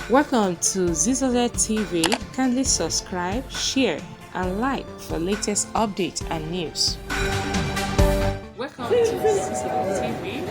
Welcome to Zisodel TV. Kindly subscribe, share, and like for latest updates and news. Welcome to Zisodel TV.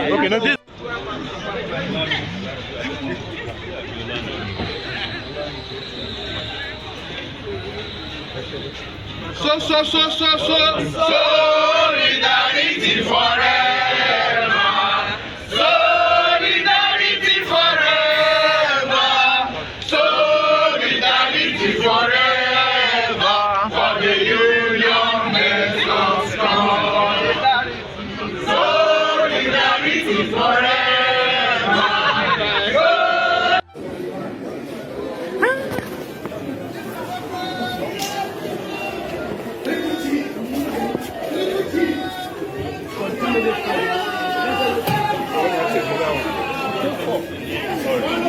Okay, now this. Solidarity forever.